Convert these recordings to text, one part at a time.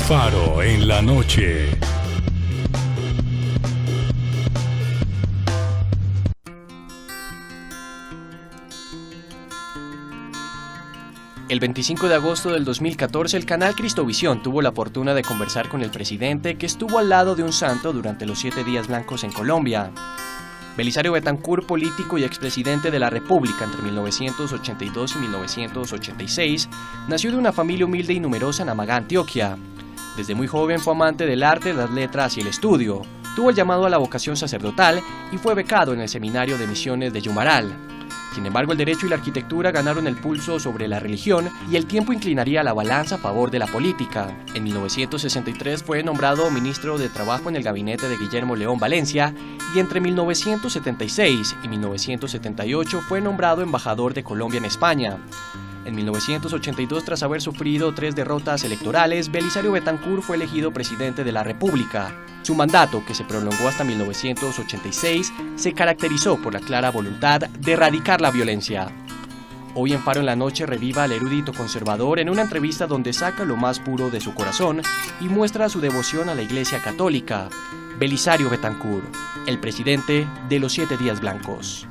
Faro en la noche. El 25 de agosto del 2014, el canal Cristovisión tuvo la fortuna de conversar con el presidente que estuvo al lado de un santo durante los 7 días blancos en Colombia. Belisario Betancur, político y expresidente de la República entre 1982 y 1986, nació de una familia humilde y numerosa en Amagá, Antioquia. Desde muy joven fue amante del arte, las letras y el estudio. Tuvo el llamado a la vocación sacerdotal y fue becado en el Seminario de Misiones de Yumaral. Sin embargo, el derecho y la arquitectura ganaron el pulso sobre la religión y el tiempo inclinaría la balanza a favor de la política. En 1963 fue nombrado ministro de Trabajo en el gabinete de Guillermo León Valencia y entre 1976 y 1978 fue nombrado embajador de Colombia en España. En 1982, tras haber sufrido 3 derrotas electorales, Belisario Betancur fue elegido presidente de la República. Su mandato, que se prolongó hasta 1986, se caracterizó por la clara voluntad de erradicar la violencia. Hoy en Faro en la Noche reviva al erudito conservador en una entrevista donde saca lo más puro de su corazón y muestra su devoción a la Iglesia Católica. Belisario Betancur, el presidente de los 7 días blancos.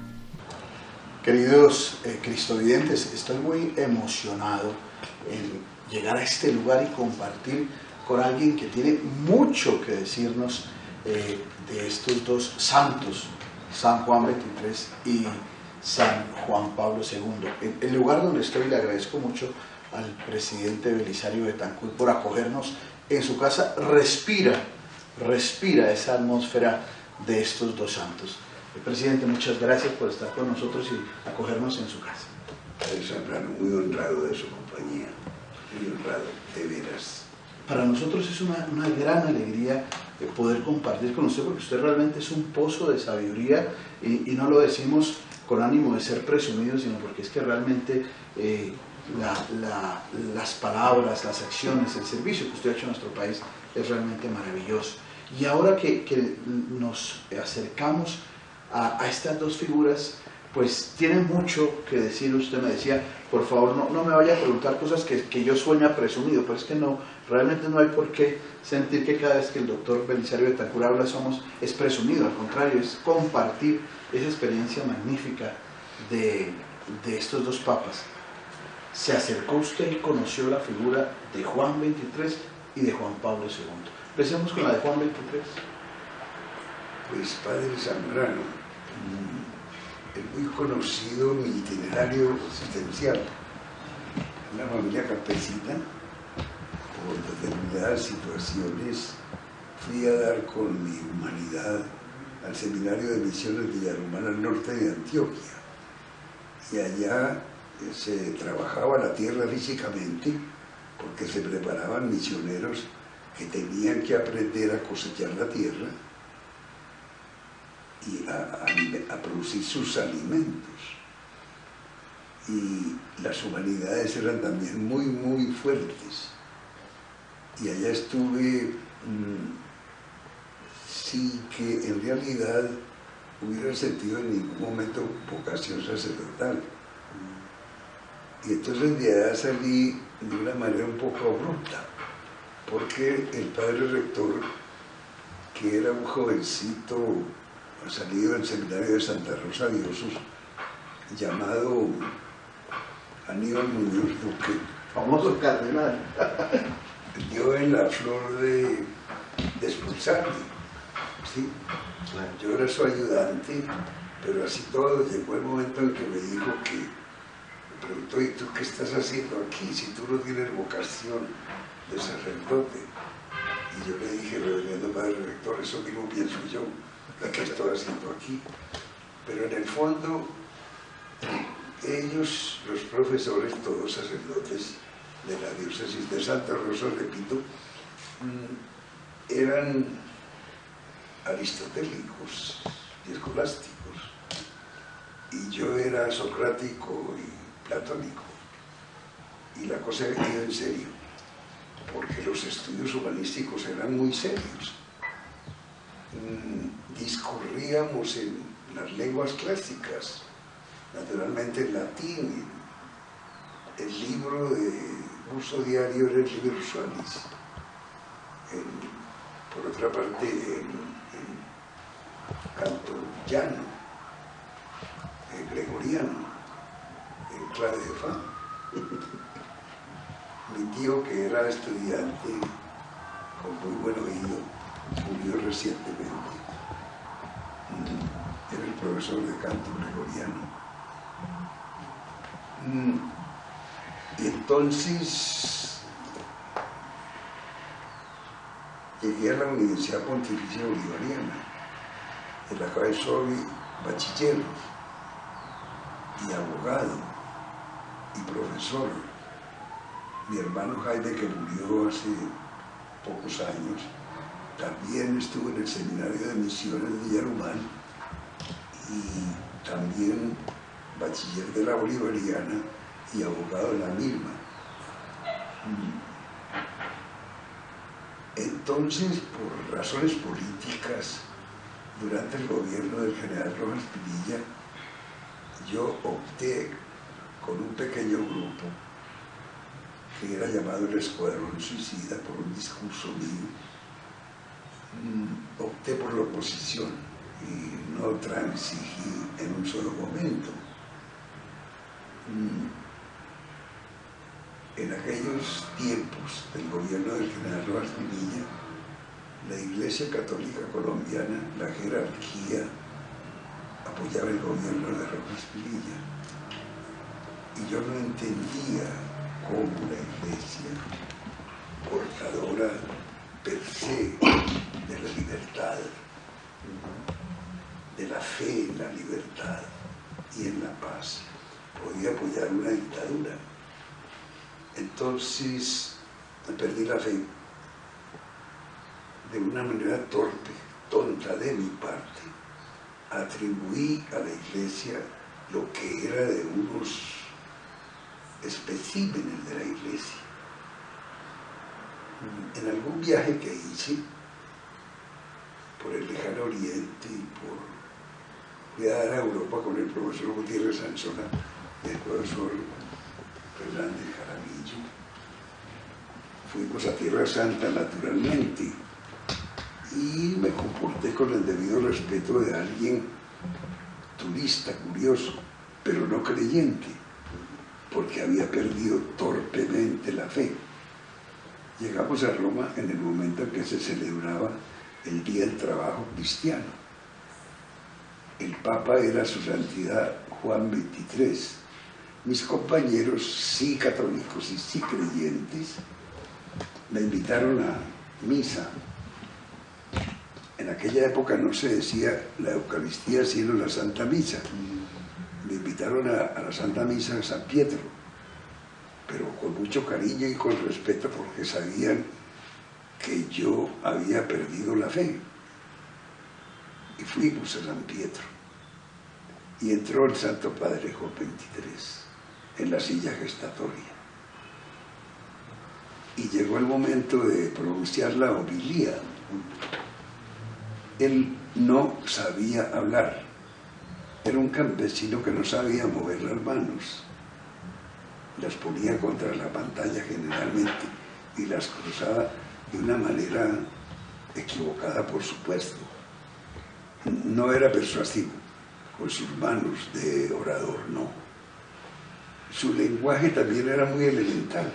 Queridos cristovidentes, estoy muy emocionado en llegar a este lugar y compartir con alguien que tiene mucho que decirnos de estos dos santos, San Juan XXIII y San Juan Pablo II. En el lugar donde estoy le agradezco mucho al presidente Belisario Betancur por acogernos en su casa. Respira esa atmósfera de estos dos santos. Presidente, muchas gracias por estar con nosotros y acogernos en su casa. Padre Zambrano, muy honrado de su compañía, muy honrado, de veras. Para nosotros es una gran alegría poder compartir con usted, porque usted realmente es un pozo de sabiduría y no lo decimos con ánimo de ser presumidos, sino porque es que realmente las palabras, las acciones, el servicio que usted ha hecho a nuestro país es realmente maravilloso. Y ahora que nos acercamos a estas dos figuras, pues tienen mucho que decir. Usted me decía, por favor, no me vaya a preguntar cosas que yo sueño presumido, pero es que no, realmente no hay por qué sentir que cada vez que el doctor Belisario Betancur habla es presumido, al contrario, es compartir esa experiencia magnífica de estos dos papas. Se acercó usted y conoció la figura de Juan XXIII y de Juan Pablo II. Empecemos con la de Juan XXIII. Pues Padre Zambrano, es muy conocido mi itinerario existencial. Una familia campesina, por determinadas situaciones, fui a dar con mi humanidad al Seminario de Misiones Villarromán al norte de Antioquia. Y allá se trabajaba la tierra físicamente, porque se preparaban misioneros que tenían que aprender a cosechar la tierra y a producir sus alimentos. Y las humanidades eran también muy, muy fuertes. Y allá estuve sin que en realidad hubiera sentido en ningún momento vocación sacerdotal. Y entonces de allá salí de una manera un poco abrupta, porque el padre rector, que era un jovencito salido del seminario de Santa Rosa de Osos, llamado Aníbal Muñoz Duque, Famoso cardenal, dio en la flor de expulsarme, ¿sí? Yo era su ayudante, pero así todo llegó el momento en que me dijo que, me preguntó, ¿y tú qué estás haciendo aquí si tú no tienes vocación de sacerdote? Y yo le dije, reverendo padre rector, eso mismo pienso yo, ¿qué estoy haciendo aquí? Pero en el fondo, ellos, los profesores, todos sacerdotes de la diócesis de Santa Rosa, repito, eran aristotélicos y escolásticos, y yo era socrático y platónico, y la cosa había ido en serio, porque los estudios humanísticos eran muy serios. Discurríamos en las lenguas clásicas, naturalmente en latín. El libro de uso diario era el Liber Usualis, por otra parte, en canto llano, gregoriano, en clave de fa. Mi tío, que era estudiante con muy buen oído, murió recientemente. Era el profesor de canto gregoriano. Y entonces llegué a la Universidad Pontificia Bolivariana, en la cual soy bachiller y abogado y profesor. Mi hermano Jaime, que murió hace pocos años, también estuvo en el Seminario de Misiones de Yarumán y también bachiller de la Bolivariana y abogado de la misma. Entonces, por razones políticas, durante el gobierno del general Rojas Pinilla, yo opté con un pequeño grupo que era llamado el Escuadrón Suicida, por un discurso mío. Opté por la oposición y no transigí en un solo momento. En aquellos tiempos del gobierno del general Rojas Pinilla, la Iglesia Católica Colombiana, la jerarquía, apoyaba el gobierno de Rojas Pinilla. Y yo no entendía cómo la Iglesia, portadora per se de la libertad, de la fe en la libertad y en la paz, podía apoyar una dictadura. Entonces perdí la fe de una manera torpe, tonta de mi parte. Atribuí a la Iglesia lo que era de unos especímenes de la Iglesia. En algún viaje que hice por el lejano oriente y fui a dar a Europa con el profesor Gutiérrez Sanzola y el profesor Fernández Jaramillo, fuimos a Tierra Santa naturalmente y me comporté con el debido respeto de alguien turista, curioso, pero no creyente, porque había perdido torpemente la fe. Llegamos a Roma en el momento en que se celebraba el Día del Trabajo Cristiano. El Papa era Su Santidad Juan XXIII. Mis compañeros, sí católicos y sí creyentes, me invitaron a misa. En aquella época no se decía la Eucaristía, sino la Santa Misa. Me invitaron a la Santa Misa de San Pietro, pero con mucho cariño y con respeto, porque sabían que yo había perdido la fe. Y fuimos a San Pietro. Y entró el Santo Padre Juan XXIII en la silla gestatoria. Y llegó el momento de pronunciar la homilía. Él no sabía hablar. Era un campesino que no sabía mover las manos. Las ponía contra la pantalla generalmente y las cruzaba de una manera equivocada, por supuesto. No era persuasivo con sus manos de orador, no. Su lenguaje también era muy elemental.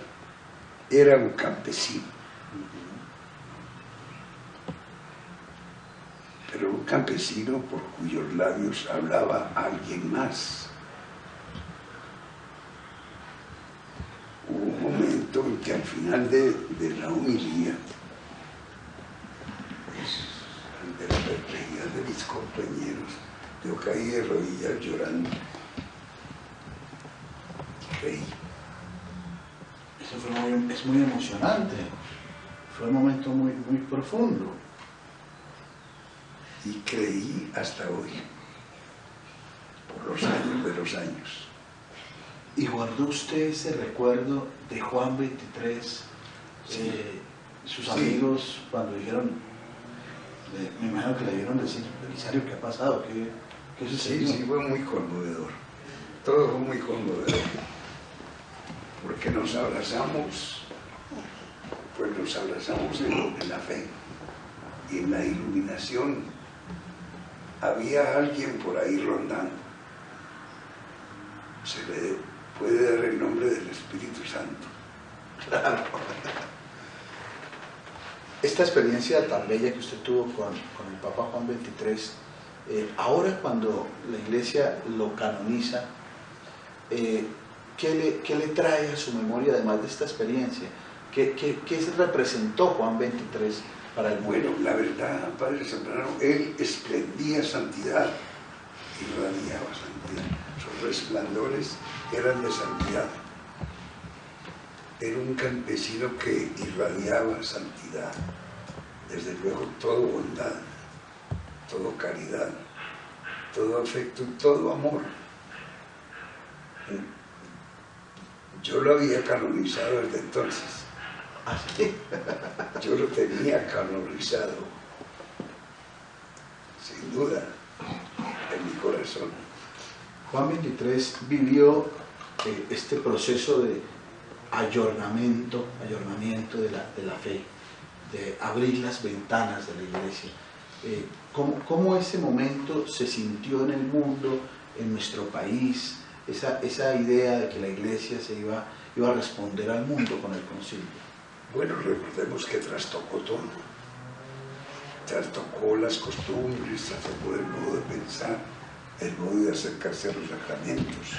Era un campesino. Pero un campesino por cuyos labios hablaba alguien más. Hubo un momento en que al final de la homilía, pues, ante la perplejidad de mis compañeros, yo caí de rodillas llorando. Creí. Eso es muy emocionante. Fue un momento muy profundo. Y creí hasta hoy, por los años de los años. ¿Y guardó usted ese recuerdo de Juan XXIII? Sí. Sus Sí. amigos cuando dijeron, me imagino que le dieron decir, Belisario, ¿qué ha pasado? ¿Qué sucedió? Sí, fue muy conmovedor. Todo fue muy conmovedor. Porque nos abrazamos pues nos abrazamos en la fe y en la iluminación. Había alguien por ahí rondando. Se le puede dar el nombre del Espíritu Santo. Claro. Esta experiencia tan bella que usted tuvo con el Papa Juan XXIII, ahora cuando la Iglesia lo canoniza, ¿qué le trae a su memoria además de esta experiencia? ¿Qué se representó Juan XXIII para el mundo? Bueno, la verdad, Padre Zambrano, él esplendía santidad, irradiaba santidad. Sus resplandores eran de santidad. Era un campesino que irradiaba santidad. Desde luego, todo bondad, todo caridad, todo afecto, todo amor. Yo lo había canonizado desde entonces. ¿Ah, sí? Yo lo tenía canonizado, sin duda, en mi corazón. Juan XXIII vivió este proceso de ayornamiento de la fe, de abrir las ventanas de la Iglesia. ¿Cómo ese momento se sintió en el mundo, en nuestro país? Esa idea de que la Iglesia iba a responder al mundo con el concilio. Bueno, recordemos que trastocó todo. Trastocó las costumbres, trastocó el modo de pensar, el modo de acercarse a los sacramentos.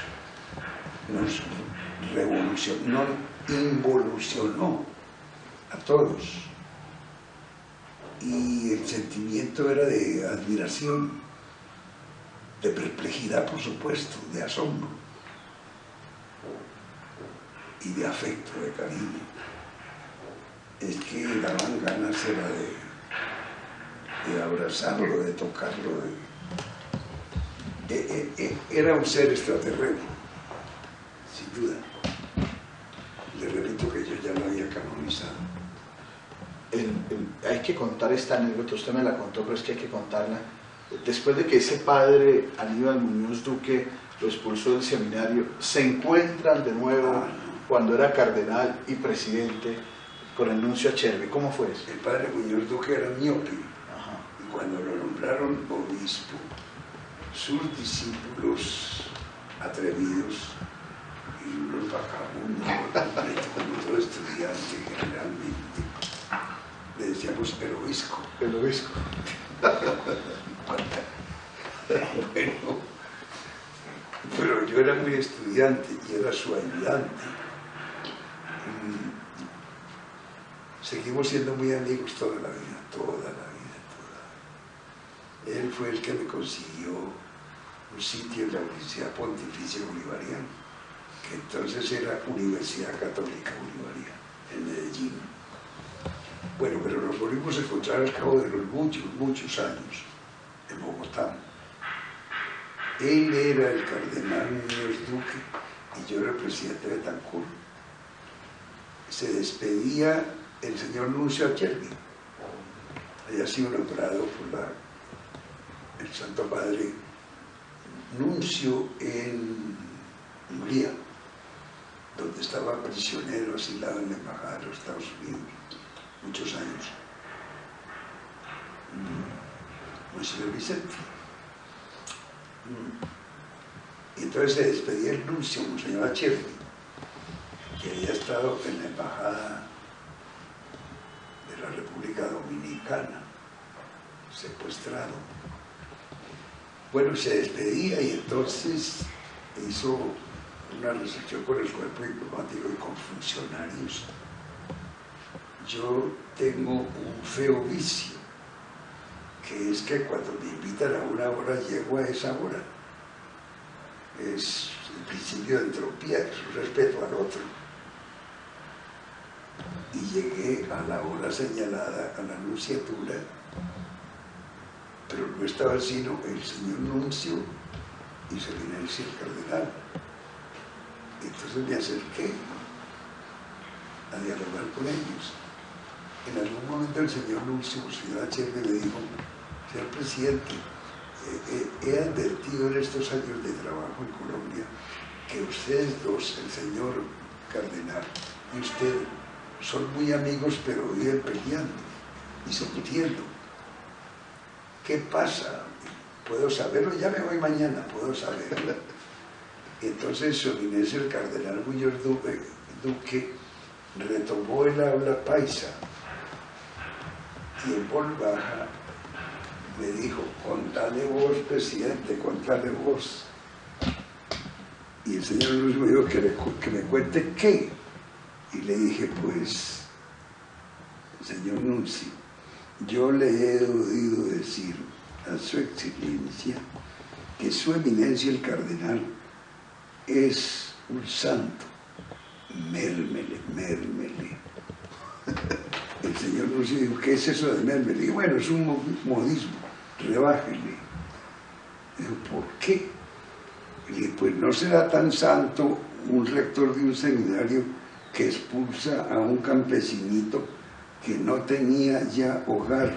Nos revolucionó, involucionó a todos. Y el sentimiento era de admiración, de perplejidad, por supuesto, de asombro y de afecto, de cariño. Es que daban ganas era de abrazarlo, de tocarlo. Era un ser extraterreno, sin duda. Le repito que yo ya lo había canonizado. Hay que contar esta anécdota, usted me la contó, pero es que hay que contarla. Después de que ese padre, Aníbal Muñoz Duque, lo expulsó del seminario, se encuentran de nuevo cuando era cardenal y presidente con el nuncio Achervi. ¿Cómo fue eso? El padre Muñoz Duque era miope. Ajá. Y cuando lo nombraron obispo, sus discípulos atrevidos y unos vagabundos, como todo estudiante generalmente, le decíamos el obispo. El obispo. Bueno, pero yo era muy estudiante y era su ayudante. Seguimos siendo muy amigos toda la vida, toda la vida, toda. Él fue el que me consiguió un sitio en la Universidad Pontificia Bolivariana, que entonces era Universidad Católica Bolivariana, en Medellín. Bueno, pero nos volvimos a encontrar al cabo de los muchos años en Bogotá. Él era el cardenal Muñoz Duque y yo era el presidente de Betancur. Se despedía el señor nuncio Achervi. Había sido nombrado por el Santo Padre nuncio en Hungría, donde estaba prisionero asilado en la Embajada de los Estados Unidos muchos años. Monseñor Vicente. Y entonces se despedía el nuncio, Monseñor Achervi, que había estado en la Embajada de la República Dominicana, secuestrado. Bueno, se despedía y entonces hizo una recepción con el cuerpo diplomático y con funcionarios. Yo tengo un feo vicio, que es que cuando me invitan a una hora, llego a esa hora. Es el principio de entropía, es un respeto al otro. Y llegué a la hora señalada a la nunciatura, pero no estaba sino el señor nuncio y su eminencia el cardenal. Entonces me acerqué a dialogar con ellos. En algún momento el señor nuncio, el señor Achervi, me dijo: señor presidente, he advertido en estos años de trabajo en Colombia que ustedes dos, el señor cardenal y usted, son muy amigos, pero viven peleando, discutiendo. ¿Qué pasa? ¿Puedo saberlo? Ya me voy mañana, puedo saberlo. Entonces su eminencia el cardenal Muñoz Duque retomó el habla paisa y en voz baja me dijo: contale vos, presidente, contale vos. Y el señor Luis me dijo que me cuente qué. Y le dije: pues, señor Nuncio, yo le he oído decir a su excelencia que su eminencia el cardenal es un santo. Mérmele, mérmele. El señor Nuncio dijo: ¿qué es eso de mérmele? Y bueno, es un modismo, rebájele. Dijo: ¿por qué? Y dije: pues no será tan santo un rector de un seminario que expulsa a un campesinito que no tenía ya hogar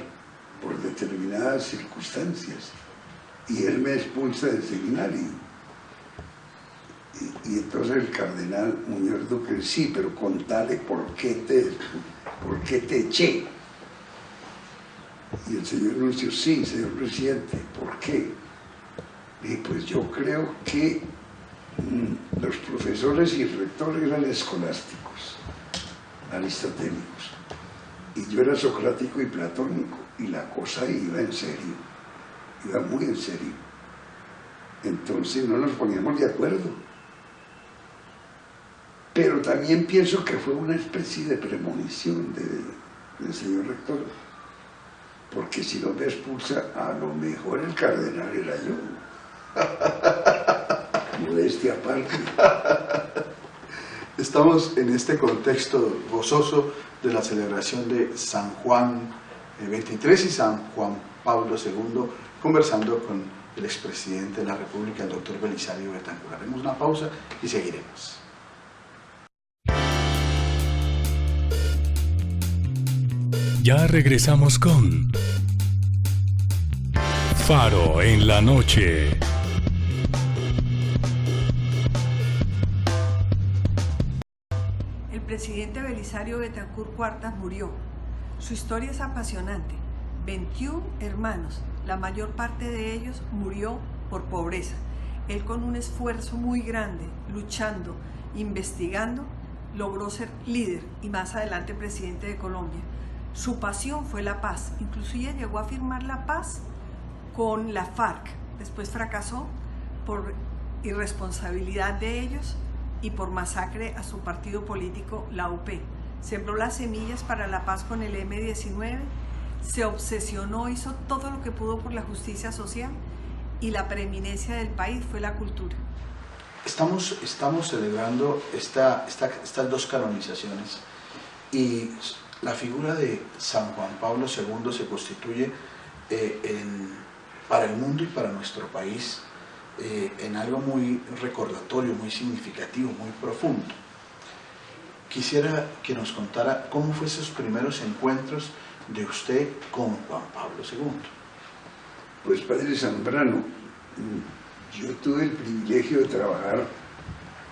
por determinadas circunstancias, y él me expulsa del seminario. Y entonces el cardenal Muñoz Duque: sí, pero contale por qué te eché. Y el señor Nuncio: sí, señor presidente, ¿por qué? Y pues yo creo que los profesores y el rector eran escolásticos, aristotélicos, y yo era socrático y platónico, y la cosa iba en serio, iba muy en serio. Entonces no nos poníamos de acuerdo. Pero también pienso que fue una especie de premonición del señor rector, porque si no me expulsa, a lo mejor el cardenal era yo. Modestia aparte. Estamos en este contexto gozoso de la celebración de San Juan 23 y San Juan Pablo II, conversando con el expresidente de la República, el doctor Belisario Betancur. Haremos una pausa y seguiremos. Ya regresamos con Faro en la noche. El presidente Belisario Betancur Cuartas murió. Su historia es apasionante. 21 hermanos, la mayor parte de ellos murió por pobreza. Él, con un esfuerzo muy grande, luchando, investigando, logró ser líder y más adelante presidente de Colombia. Su pasión fue la paz, inclusive llegó a firmar la paz con la FARC. Después fracasó por irresponsabilidad de ellos y por masacre a su partido político, la UP. Sembró las semillas para la paz con el M-19, se obsesionó, hizo todo lo que pudo por la justicia social, y la preeminencia del país fue la cultura. Estamos celebrando estas dos canonizaciones, y la figura de San Juan Pablo II se constituye para el mundo y para nuestro país en algo muy recordatorio, muy significativo, muy profundo. Quisiera que nos contara cómo fue esos primeros encuentros de usted con Juan Pablo II. Pues, padre Zambrano, yo tuve el privilegio de trabajar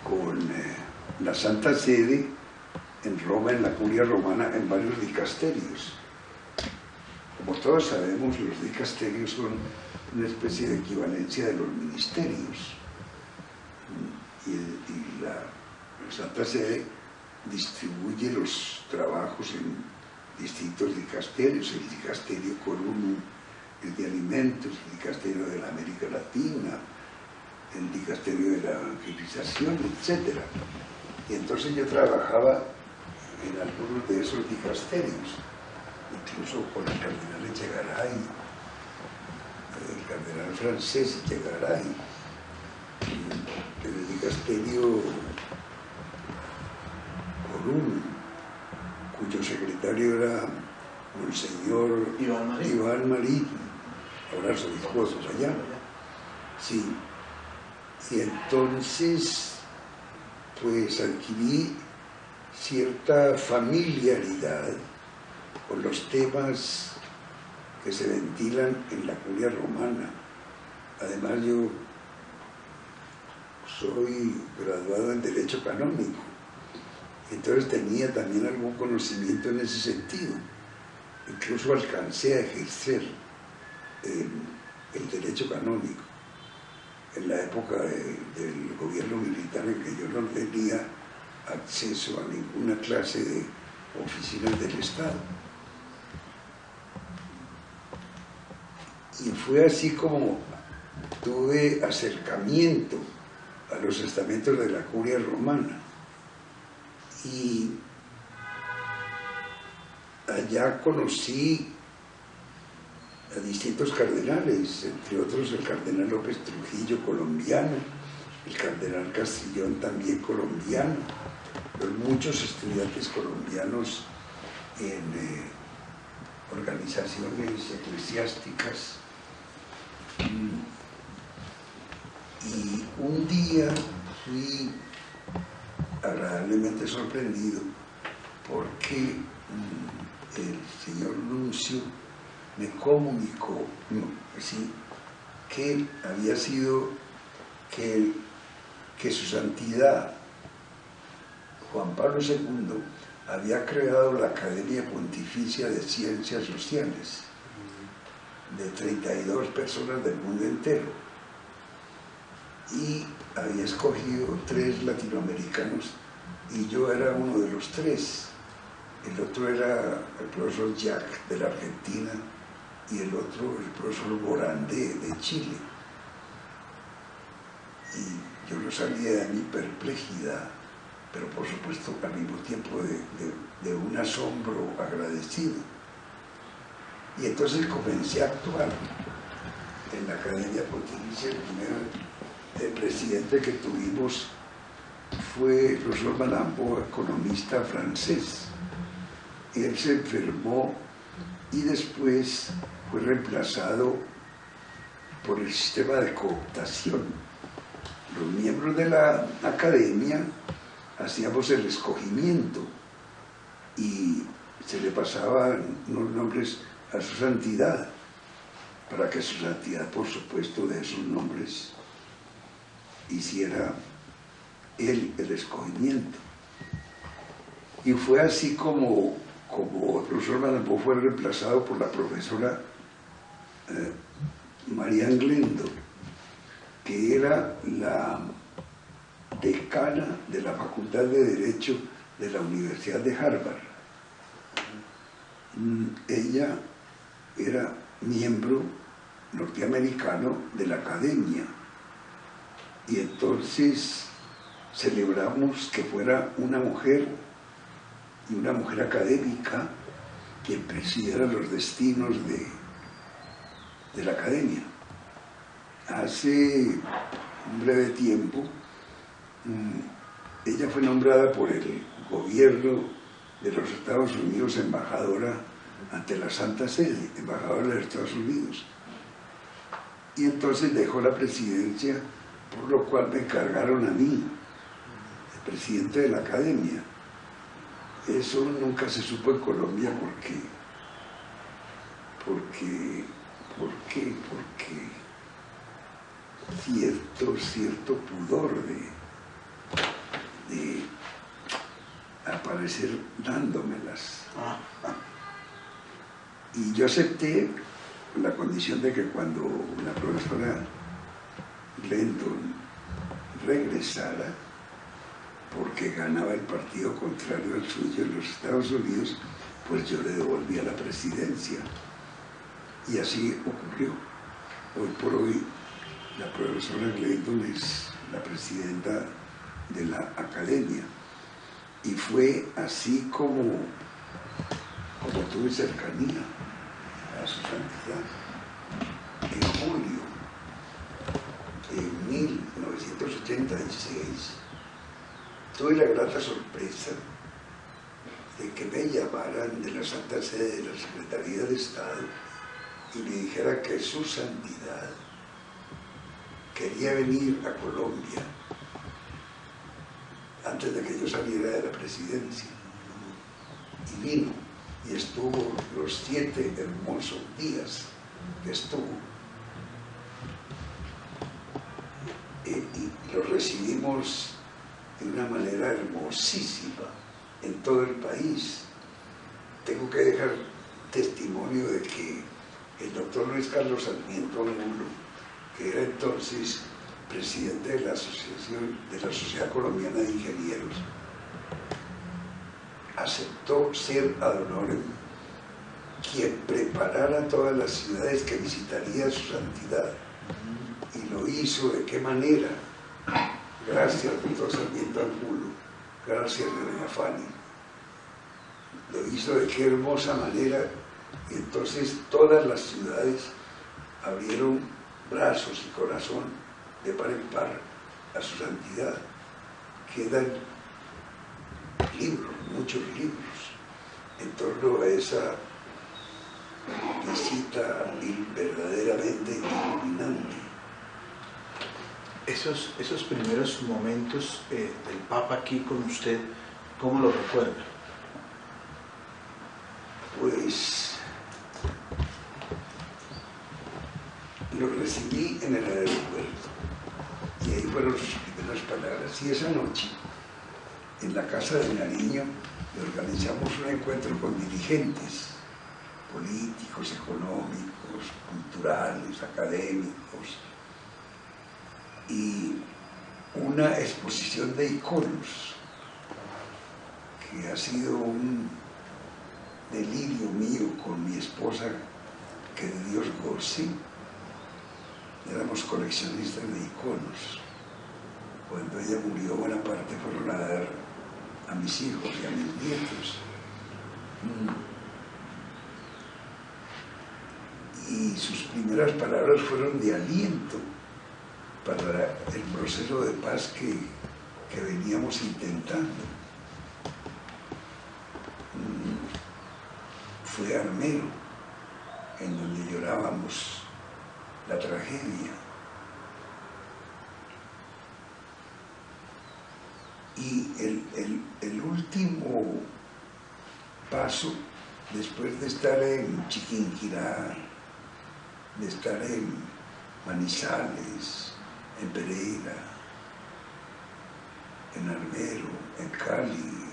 con la Santa Sede en Roma, en la Curia Romana, en varios dicasterios. Como todos sabemos, los dicasterios son una especie de equivalencia de los ministerios. Y la Santa Sede distribuye los trabajos en distintos dicasterios: el dicasterio Corum, el de alimentos, el dicasterio de la América Latina, el dicasterio de la evangelización, etc. Y entonces yo trabajaba en algunos de esos dicasterios, incluso con el cardenal Echegaray, el cardenal francés Echegaray, el dicasterio Corum, cuyo secretario era Monseñor Iván Marín, ahora obispo de allá. Sí. Y entonces, pues adquirí cierta familiaridad con los temas que se ventilan en la Curia Romana. Además, yo soy graduado en Derecho Canónico Entonces tenía también algún conocimiento en ese sentido. Incluso alcancé a ejercer el derecho canónico en la época del gobierno militar, en que yo no tenía acceso a ninguna clase de oficinas del Estado. Y fue así como tuve acercamiento a los estamentos de la curia romana. Y allá conocí a distintos cardenales, entre otros el cardenal López Trujillo, colombiano, el cardenal Castrillón, también colombiano, los muchos estudiantes colombianos en organizaciones eclesiásticas. Y un día fui agradablemente sorprendido porque el señor nuncio me comunicó que había sido que su santidad Juan Pablo II había creado la Academia Pontificia de Ciencias Sociales de 32 personas del mundo entero, y había escogido 3 latinoamericanos y yo era uno de los 3. El otro era el profesor Jack de la Argentina y el otro el profesor Borandé de Chile. Y yo no salía de mi perplejidad, pero por supuesto al mismo tiempo de un asombro agradecido. Y entonces comencé a actuar en la Academia Pontificia. El presidente que tuvimos fue el profesor Malambo, economista francés. Él se enfermó y después fue reemplazado por el sistema de cooptación. Los miembros de la academia hacíamos el escogimiento y se le pasaban unos nombres a su santidad, para que su santidad, por supuesto, de esos nombres hiciera él el escogimiento. Y fue así como el profesor Malambo fue reemplazado por la profesora María Glendo, que era la decana de la Facultad de Derecho de la Universidad de Harvard. Ella era miembro norteamericano de la academia, y entonces celebramos que fuera una mujer, y una mujer académica, quien presidiera los destinos de la academia. Hace un breve tiempo, ella fue nombrada por el gobierno de los Estados Unidos embajadora ante la Santa Sede, embajadora de los Estados Unidos. Y entonces dejó la presidencia, por lo cual me encargaron a mí, el presidente de la academia. Eso nunca se supo en Colombia porque cierto pudor de aparecer dándomelas. Y yo acepté la condición de que cuando la profesora Glendon regresara, porque ganaba el partido contrario al suyo en los Estados Unidos, pues yo le devolvía la presidencia. Y así ocurrió. Hoy por hoy la profesora Glendon es la presidenta de la academia. Y fue así como tuve cercanía a su santidad. En julio de 1986 tuve la grata sorpresa de que me llamaran de la Santa Sede de la Secretaría de Estado y me dijera que su santidad quería venir a Colombia antes de que yo saliera de la presidencia. Y vino, y estuvo los 7 hermosos días que estuvo. Y lo recibimos de una manera hermosísima, en todo el país. Tengo que dejar testimonio de que el doctor Luis Carlos Sarmiento Angulo, que era entonces presidente de la Sociedad Colombiana de Ingenieros, aceptó ser ad honorem quien preparara todas las ciudades que visitaría su santidad. Y lo hizo ¿de qué manera? Gracias, doctor Sarmiento Angulo, gracias, doña Fanny. Lo hizo de qué hermosa manera, y entonces todas las ciudades abrieron brazos y corazón de par en par a su santidad. Quedan libros, muchos libros, en torno a esa visita verdaderamente iluminante. Esos primeros momentos del Papa aquí con usted, ¿cómo lo recuerda? Pues lo recibí en el aeropuerto y ahí fueron sus primeras palabras. Y esa noche, en la casa de Nariño, organizamos un encuentro con dirigentes políticos, económicos, culturales, académicos, y una exposición de iconos que ha sido un delirio mío con mi esposa, que de Dios goce. Éramos coleccionistas de iconos. Cuando ella murió, buena parte fueron a dar a mis hijos y a mis nietos. Y sus primeras palabras fueron de aliento para el proceso de paz que veníamos intentando. Fue Armero, en donde llorábamos la tragedia. Y el último paso, después de estar en Chiquinquirá, de estar en Manizales, en Pereira, en Armero, en Cali,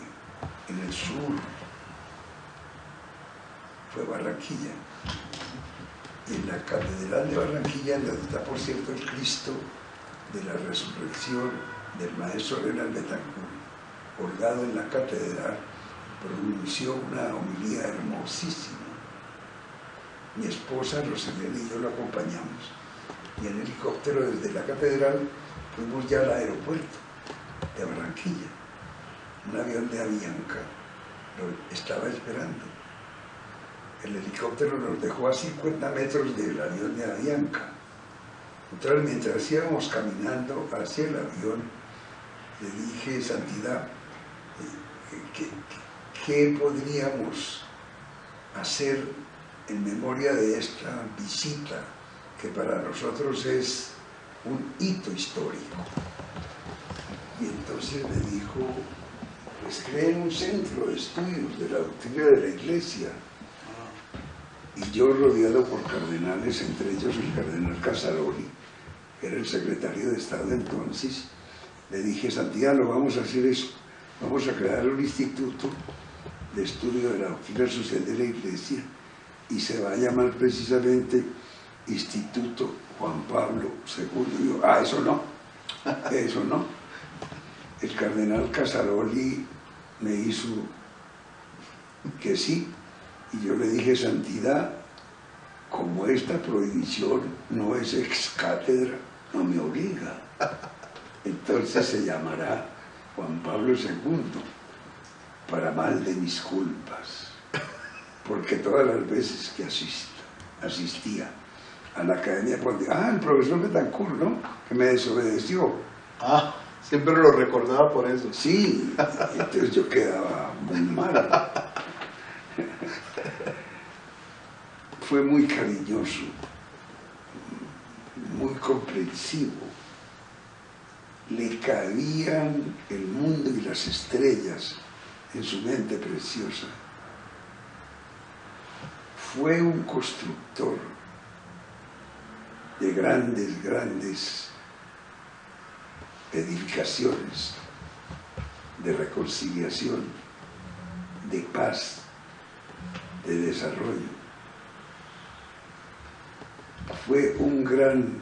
en el sur, fue Barranquilla. Y en la Catedral de Barranquilla, donde está, por cierto, el Cristo de la Resurrección del Maestro Leonel Betancourt, colgado en la catedral, pronunció una homilía hermosísima. Mi esposa, Rosalén, y yo lo acompañamos. Y en helicóptero desde la catedral fuimos ya al aeropuerto de Barranquilla. Un avión de Avianca lo estaba esperando. El helicóptero nos dejó a 50 metros del avión de Avianca. Entonces, mientras íbamos caminando hacia el avión, le dije, Santidad, ¿qué podríamos hacer en memoria de esta visita que para nosotros es un hito histórico? Y entonces me dijo, pues creen un centro de estudios de la doctrina de la Iglesia. Y yo, rodeado por cardenales, entre ellos el cardenal Casaroli, que era el secretario de Estado entonces, le dije, Santidad, lo vamos a hacer eso, vamos a crear un instituto de estudio de la doctrina social de la Iglesia y se va a llamar precisamente Instituto Juan Pablo II. Y yo, eso no, eso no. El cardenal Casaroli me hizo que sí, y yo le dije, Santidad, como esta prohibición no es ex cátedra, no me obliga. Entonces se llamará Juan Pablo II, para mal de mis culpas, porque todas las veces que asistía a la Academia Pontificia, el profesor Betancourt, ¿no?, que me desobedeció. Siempre lo recordaba por eso. Sí, entonces yo quedaba muy mal. Fue muy cariñoso, muy comprensivo. Le cabían el mundo y las estrellas en su mente preciosa. Fue un constructor de grandes edificaciones de reconciliación de paz, de desarrollo. Fue un gran,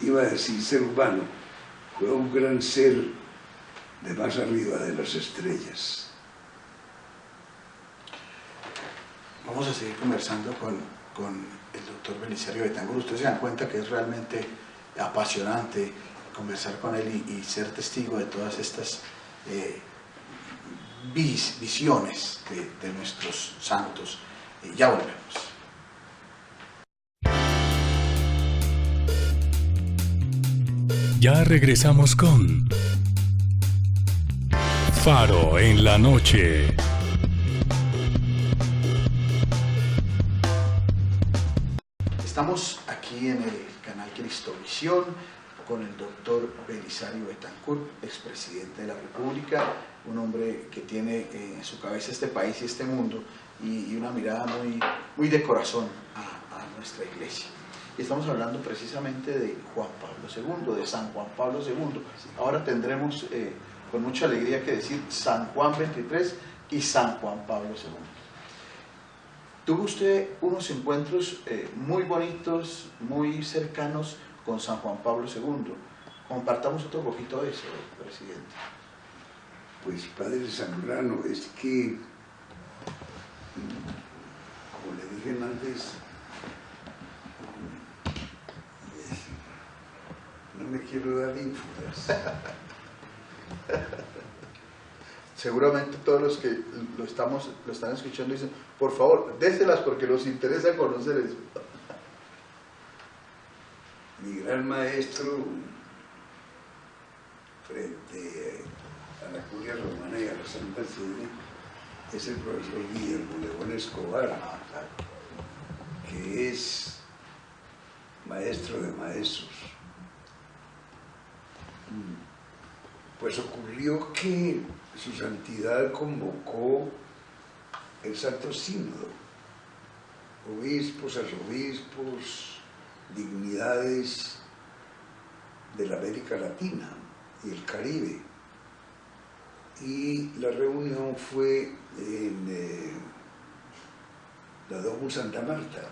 iba a decir ser humano, fue un gran ser de más arriba de las estrellas. Vamos a seguir conversando con el doctor Belisario Betancur. Ustedes se dan cuenta que es realmente apasionante conversar con él y ser testigo de todas estas visiones de nuestros santos. Ya volvemos. Ya regresamos con Faro en la noche. Estamos aquí en el canal Cristovisión con el doctor Belisario Betancur, expresidente de la República, un hombre que tiene en su cabeza este país y este mundo y una mirada muy de corazón a nuestra iglesia. Y estamos hablando precisamente de Juan Pablo II, de San Juan Pablo II. Ahora tendremos con mucha alegría que decir San Juan XXIII y San Juan Pablo II. Tuvo usted unos encuentros muy bonitos, muy cercanos con San Juan Pablo II. Compartamos otro poquito de eso, presidente. Pues Padre Zambrano, es que, como le dije antes, no me quiero dar ínfulas. Seguramente todos los que lo están escuchando dicen, por favor, déselas porque nos interesa conocer eso. Mi gran maestro frente a la curia romana y a la Santa Sede es el profesor Guillermo León Escobar, que es maestro de maestros. Pues ocurrió que su santidad convocó el Santo Sínodo, obispos, arzobispos, dignidades de la América Latina y el Caribe. Y la reunión fue en la Domus Santa Marta,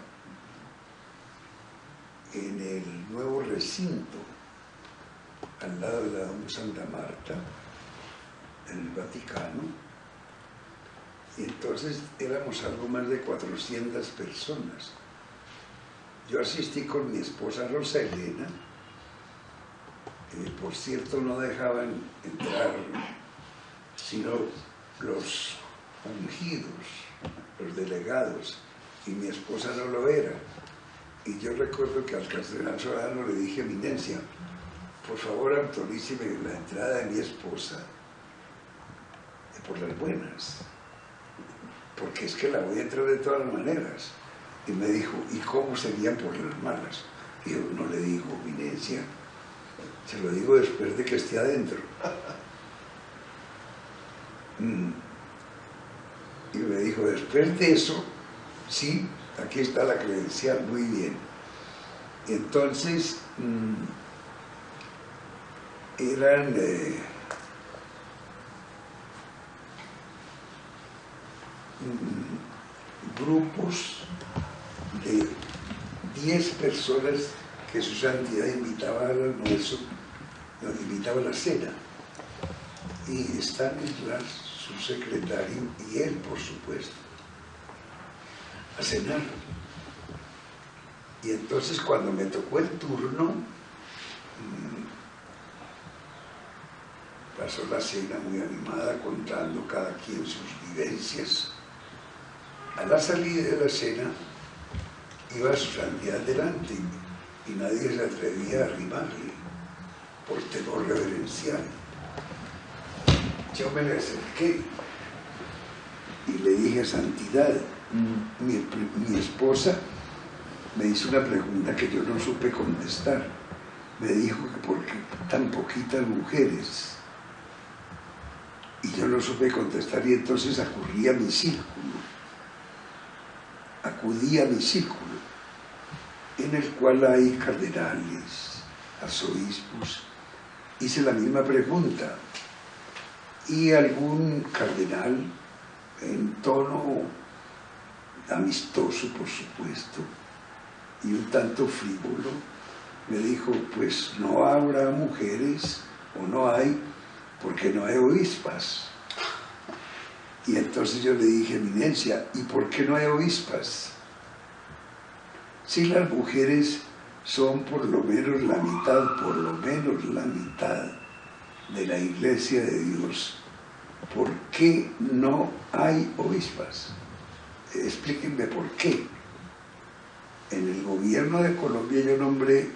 en el nuevo recinto, al lado de la Domus Santa Marta, en el Vaticano. Y entonces éramos algo más de 400 personas. Yo asistí con mi esposa Rosa Elena, por cierto no dejaban entrar sino los ungidos, los delegados, y mi esposa no lo era. Y yo recuerdo que al cardenal Sodano le dije, Eminencia, por favor autoríceme la entrada de mi esposa por las buenas, porque es que la voy a entrar de todas maneras. Y me dijo, ¿y cómo serían por las malas? Y yo no le digo, Eminencia, se lo digo después de que esté adentro. Y me dijo, después de eso, sí, aquí está la credencial, muy bien. Y entonces, eran grupos de 10 personas que su santidad invitaba al almuerzo, invitaba a la cena. Y Stanislas, su secretario, y él, por supuesto, a cenar. Y entonces cuando me tocó el turno, pasó la cena muy animada, contando cada quien sus vivencias. A la salida de la cena iba su santidad delante y nadie se atrevía a arrimarle por temor reverencial. Yo me le acerqué y le dije, santidad, mi esposa me hizo una pregunta que yo no supe contestar. Me dijo que por qué tan poquitas mujeres. Y yo no supe contestar y entonces acudí a mi círculo, en el cual hay cardenales, arzobispos. Hice la misma pregunta y algún cardenal en tono amistoso, por supuesto, y un tanto frívolo, me dijo, pues no habrá mujeres, o no hay, porque no hay obispas. Y entonces yo le dije, Eminencia, ¿y por qué no hay obispas? Si las mujeres son por lo menos la mitad de la Iglesia de Dios, ¿por qué no hay obispas? Explíquenme por qué. En el gobierno de Colombia yo nombré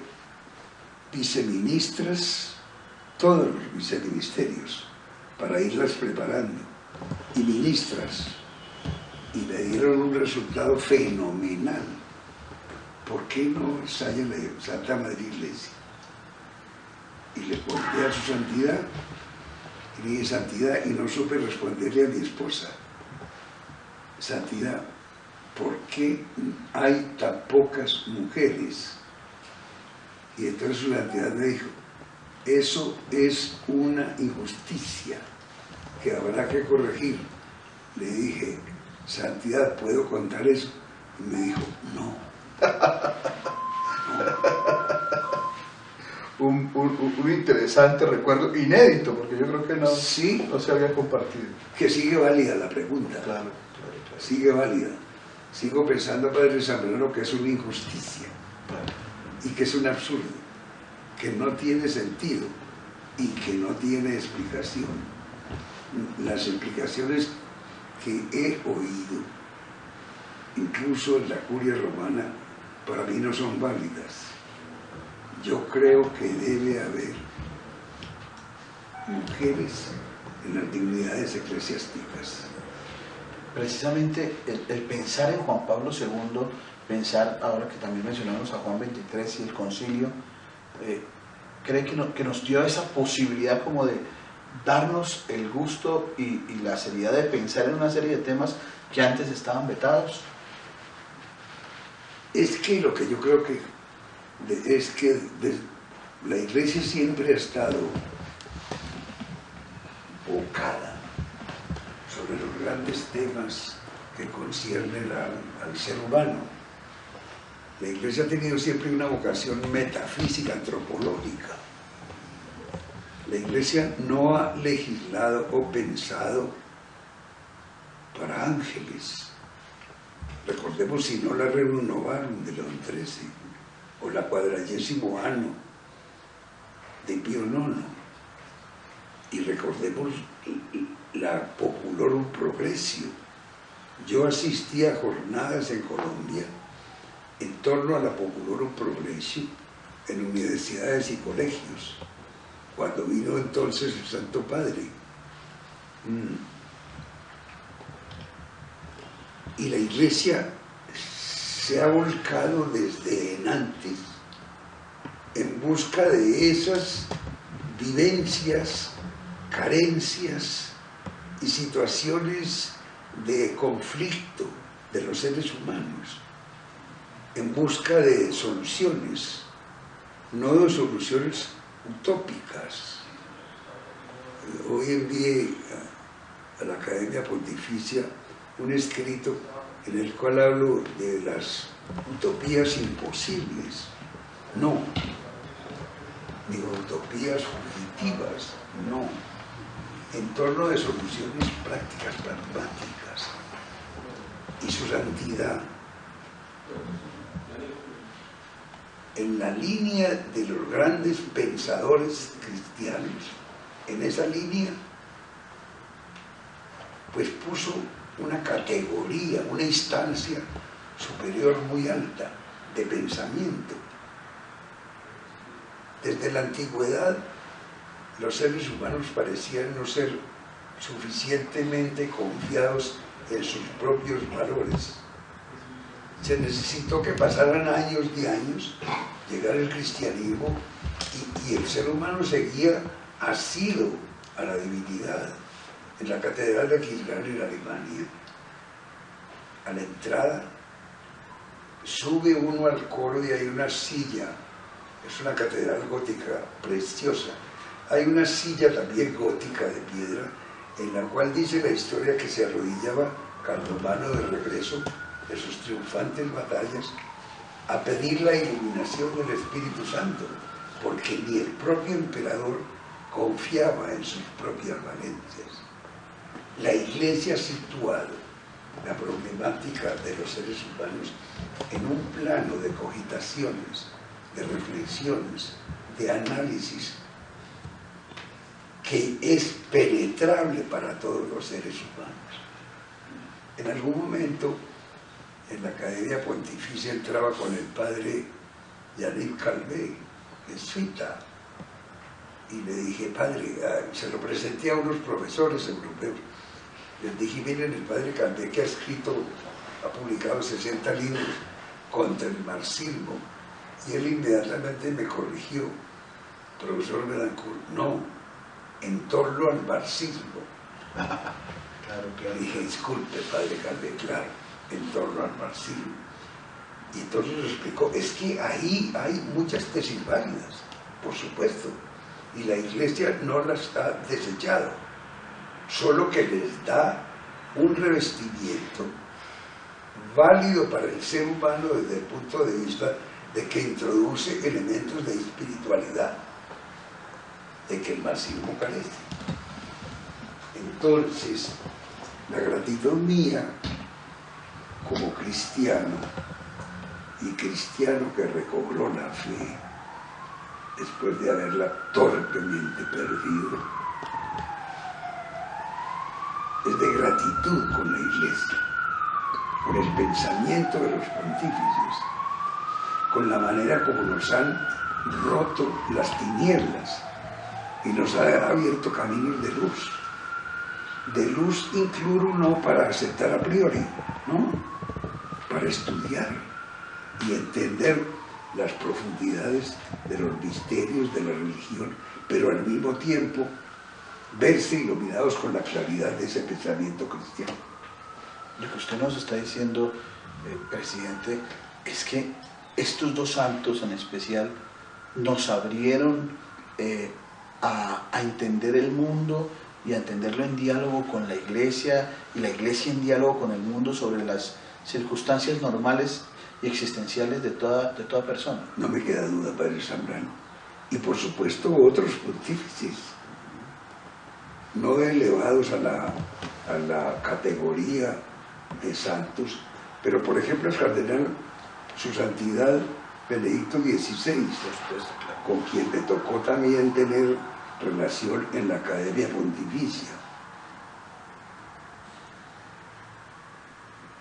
viceministras, todos los viceministerios, para irlas preparando, y ministras, y me dieron un resultado fenomenal. ¿Por qué no ensaya la Santa Madre Iglesia? Y le pregunté a su santidad, y le dije, santidad, y no supe responderle a mi esposa, santidad, ¿por qué hay tan pocas mujeres? Y entonces su santidad me dijo, eso es una injusticia que habrá que corregir. Le dije, santidad, ¿puedo contar eso? Y me dijo, no. Un interesante recuerdo, inédito, porque yo creo que no, Sí, no se había compartido. que sigue válida la pregunta. Claro. Sigue válida. Sigo pensando, Padre Zambrano, que es una injusticia y que es un absurdo, que no tiene sentido y que no tiene explicación. Las explicaciones que he oído, incluso en la curia romana, para mí no son válidas. Yo creo que debe haber mujeres en las dignidades eclesiásticas. Precisamente el pensar en Juan Pablo II, pensar ahora que también mencionamos a Juan XXIII y el concilio, cree que nos dio esa posibilidad como de darnos el gusto y la seriedad de pensar en una serie de temas que antes estaban vetados. Es que lo que yo creo que es que la Iglesia siempre ha estado vocada sobre los grandes temas que conciernen al ser humano. La Iglesia ha tenido siempre una vocación metafísica, antropológica. La Iglesia no ha legislado o pensado para ángeles. Recordemos, si no, la Rerum Novarum de León XIII o la 40º Anno de Pío IX. Y recordemos la Populorum Progressio. Yo asistí a jornadas en Colombia en torno a la Populorum Progressio en universidades y colegios, cuando vino entonces el Santo Padre. Y la Iglesia se ha volcado desde antes en busca de esas vivencias, carencias y situaciones de conflicto de los seres humanos, en busca de soluciones, no de soluciones utópicas. Hoy envié a la Academia Pontificia un escrito en el cual hablo de las utopías imposibles. No, digo utopías fugitivas, no, en torno de soluciones prácticas, pragmáticas. Y su santidad, en la línea de los grandes pensadores cristianos, en esa línea, pues puso una categoría, una instancia superior muy alta de pensamiento. Desde la antigüedad, los seres humanos parecían no ser suficientemente confiados en sus propios valores. Se necesitó que pasaran años y años, llegar el cristianismo, y el ser humano seguía asido a la divinidad. En la catedral de Aquisgrán, en Alemania, a la entrada, sube uno al coro y hay una silla. Es una catedral gótica preciosa. Hay una silla también gótica de piedra en la cual dice la historia que se arrodillaba Carlomagno de regreso de sus triunfantes batallas a pedir la iluminación del Espíritu Santo, porque ni el propio emperador confiaba en sus propias valencias. La Iglesia ha situado la problemática de los seres humanos en un plano de cogitaciones, de reflexiones, de análisis que es penetrable para todos los seres humanos. En algún momento, en la Academia Pontificia entraba con el padre Yannick Calvé, jesuita, y le dije, padre, se lo presenté a unos profesores europeos, les dije, miren, el padre Calvé que ha publicado 60 libros contra el marxismo, y él inmediatamente me corrigió, profesor Betancourt, no, en torno al marxismo. Claro. Dije, disculpe, padre Calvé, claro, en torno al marxismo. Y entonces nos explicó, es que ahí hay muchas tesis válidas, por supuesto, y la Iglesia no las ha desechado, solo que les da un revestimiento válido para el ser humano desde el punto de vista de que introduce elementos de espiritualidad, de que el marxismo carece. Entonces, la gratitud mía como cristiano y cristiano que recobró la fe después de haberla torpemente perdido, es de gratitud con la Iglesia, con el pensamiento de los pontífices, con la manera como nos han roto las tinieblas y nos ha abierto caminos de luz incluso no para aceptar a priori, no, para estudiar y entender las profundidades de los misterios de la religión, pero al mismo tiempo verse iluminados con la claridad de ese pensamiento cristiano. Lo que usted nos está diciendo, presidente, es que estos dos santos en especial nos abrieron a entender el mundo y a entenderlo en diálogo con la Iglesia, y la Iglesia en diálogo con el mundo sobre las circunstancias normales y existenciales de toda persona. No me queda duda, padre Zambrano. Y por supuesto otros pontífices, no elevados a la categoría de santos, pero por ejemplo el cardenal, su santidad Benedicto XVI, con quien me tocó también tener relación en la Academia Pontificia.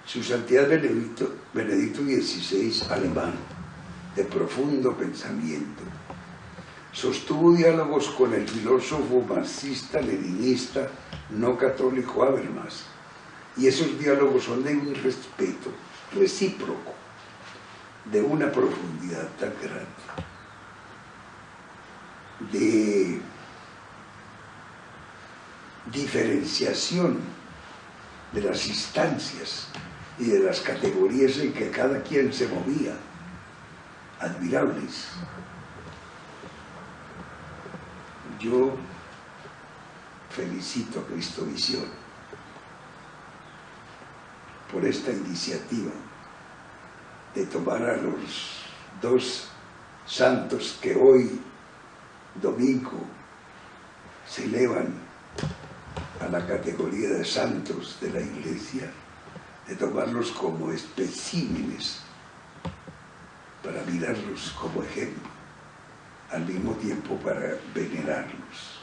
Su santidad Benedicto XVI, alemán, de profundo pensamiento, sostuvo diálogos con el filósofo marxista-leninista no católico Habermas, y esos diálogos son de un respeto recíproco, de una profundidad tan grande, de diferenciación de las instancias y de las categorías en que cada quien se movía, admirables. Yo felicito a Cristovisión por esta iniciativa de tomar a los dos santos que hoy, domingo, se elevan a la categoría de santos de la Iglesia, de tomarlos como especímenes para mirarlos como ejemplo, al mismo tiempo para venerarlos.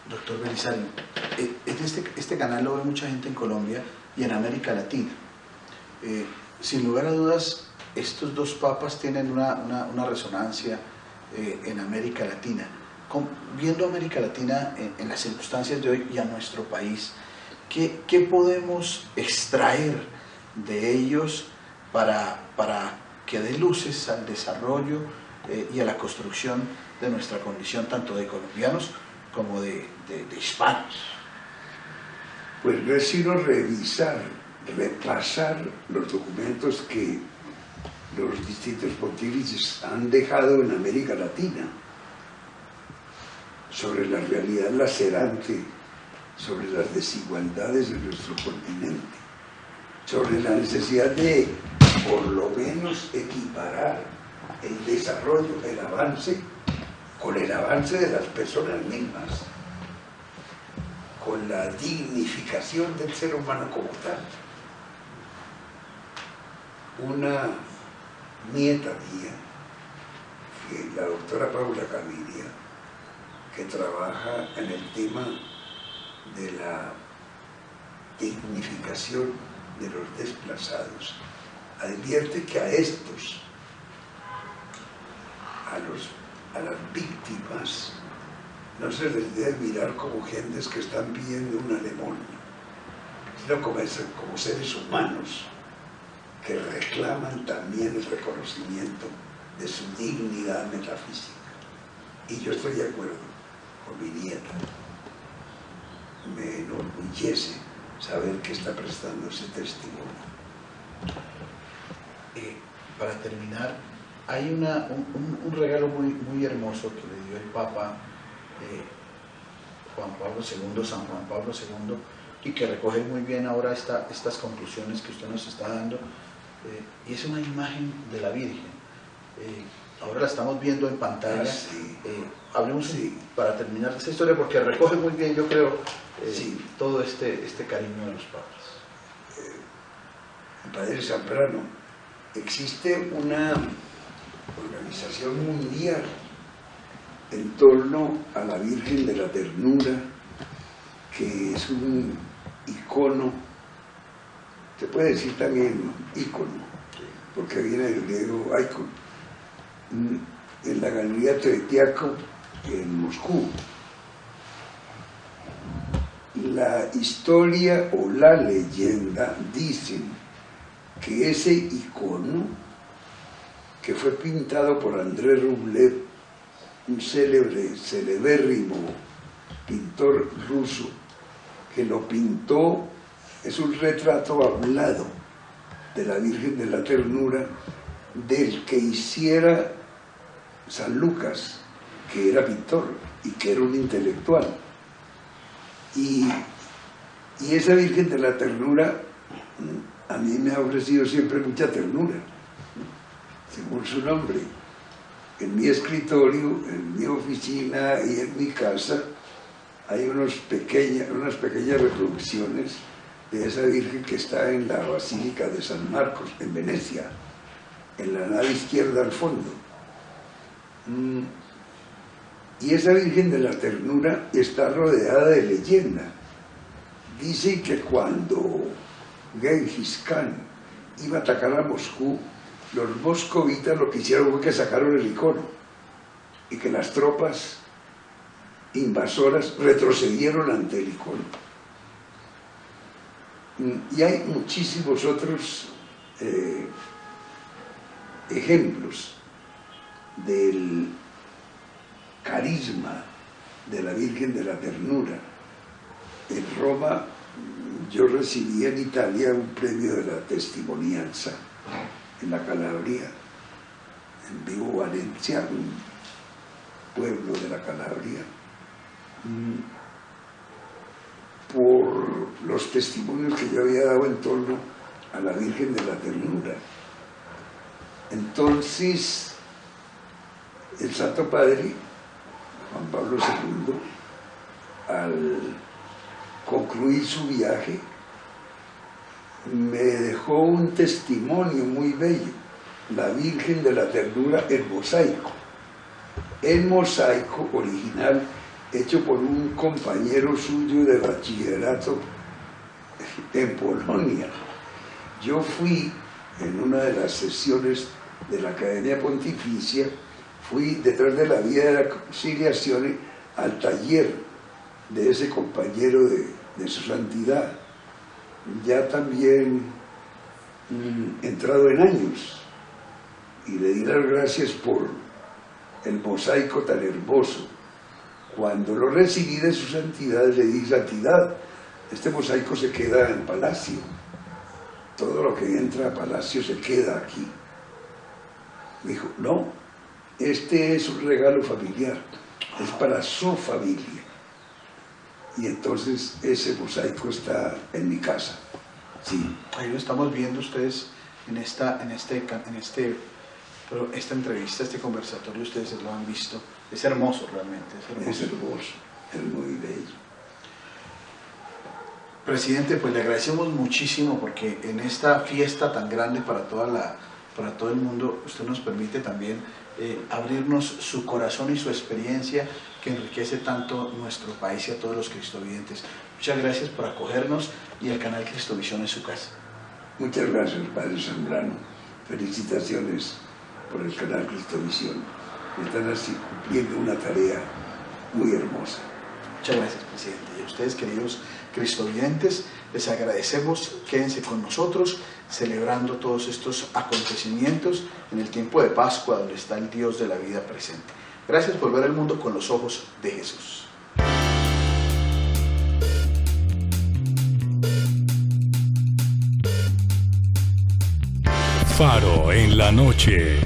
Doctor Belisario, este canal lo ve mucha gente en Colombia y en América Latina. Sin lugar a dudas, estos dos papas tienen una resonancia en América Latina. Viendo América Latina en las circunstancias de hoy y a nuestro país, ¿qué podemos extraer de ellos para que dé luces al desarrollo y a la construcción de nuestra condición, tanto de colombianos como de hispanos? Pues no es sino revisar, repasar los documentos que los distintos pontífices han dejado en América Latina sobre la realidad lacerante sobre las desigualdades de nuestro continente, sobre la necesidad de, por lo menos, equiparar el desarrollo, el avance, con el avance de las personas mismas, con la dignificación del ser humano como tal. Una nieta mía, que la doctora Paula Gaviria, que trabaja en el tema de la dignificación de los desplazados, advierte que a estos, a las víctimas, no se les debe mirar como gentes que están pidiendo una demonio, sino como seres humanos que reclaman también el reconocimiento de su dignidad metafísica. Y yo estoy de acuerdo con mi nieta. Me enorgullece saber que está prestando ese testimonio. Para terminar, hay un regalo muy hermoso que le dio el Papa Juan Pablo II, San Juan Pablo II, y que recoge muy bien ahora estas conclusiones que usted nos está dando, y es una imagen de la Virgen. Ahora la estamos viendo en pantalla. Sí. Hablemos Sí. para terminar esta historia, porque recoge muy bien, yo creo, Sí. todo este cariño de los papas. Padre Zambrano, existe una organización mundial en torno a la Virgen de la Ternura, que es un icono, se puede decir también ícono, porque viene del griego icon, en la Galería Tretiakov en Moscú. La historia o la leyenda dicen que ese icono, que fue pintado por André Rublev, un celebérrimo pintor ruso, que lo pintó, es un retrato hablado de la Virgen de la Ternura, del que hiciera San Lucas, que era pintor y que era un intelectual. Y esa Virgen de la Ternura a mí me ha ofrecido siempre mucha ternura, según su nombre. En mi escritorio, en mi oficina y en mi casa hay unas pequeñas reproducciones de esa Virgen que está en la Basílica de San Marcos, en Venecia, en la nave izquierda al fondo. Y esa Virgen de la Ternura está rodeada de leyenda. Dicen que cuando Genghis Khan iba a atacar a Moscú, los moscovitas lo que hicieron fue que sacaron el icono y que las tropas invasoras retrocedieron ante el icono. Y hay muchísimos otros ejemplos del carisma de la Virgen de la Ternura. En Roma yo recibí en Italia un premio de la testimonianza en la Calabria, en Vibo Valencia, un pueblo de la Calabria, por los testimonios que yo había dado en torno a la Virgen de la Ternura. Entonces, el Santo Padre, Juan Pablo II, al concluir su viaje, me dejó un testimonio muy bello, la Virgen de la Ternura en mosaico. El mosaico original, hecho por un compañero suyo de bachillerato en Polonia. Yo fui en una de las sesiones de la Academia Pontificia, fui detrás de la Vía de la Conciliación al taller de ese compañero de su santidad, ya también entrado en años, y le di las gracias por el mosaico tan hermoso. Cuando lo recibí de su santidad, le di: santidad, este mosaico se queda en Palacio, todo lo que entra a Palacio se queda aquí. Me dijo: no, este es un regalo familiar, es para su familia. Y entonces ese mosaico está en mi casa. Sí, Ahí lo estamos viendo ustedes en esta entrevista, este conversatorio, ustedes lo han visto. Es hermoso realmente, es es hermoso. hermoso, es muy bello. Presidente, pues le agradecemos muchísimo porque en esta fiesta tan grande para todo el mundo, usted nos permite también abrirnos su corazón y su experiencia que enriquece tanto nuestro país y a todos los cristovidentes. Muchas gracias por acogernos y el canal Cristovisión en su casa. Muchas gracias, Padre Zambrano. Felicitaciones por el canal Cristovisión. Están así cumpliendo una tarea muy hermosa. Muchas gracias, presidente. Y a ustedes, queridos cristovidentes, les agradecemos. Quédense con nosotros celebrando todos estos acontecimientos en el tiempo de Pascua, donde está el Dios de la vida presente. Gracias por ver el mundo con los ojos de Jesús. Faro en la noche.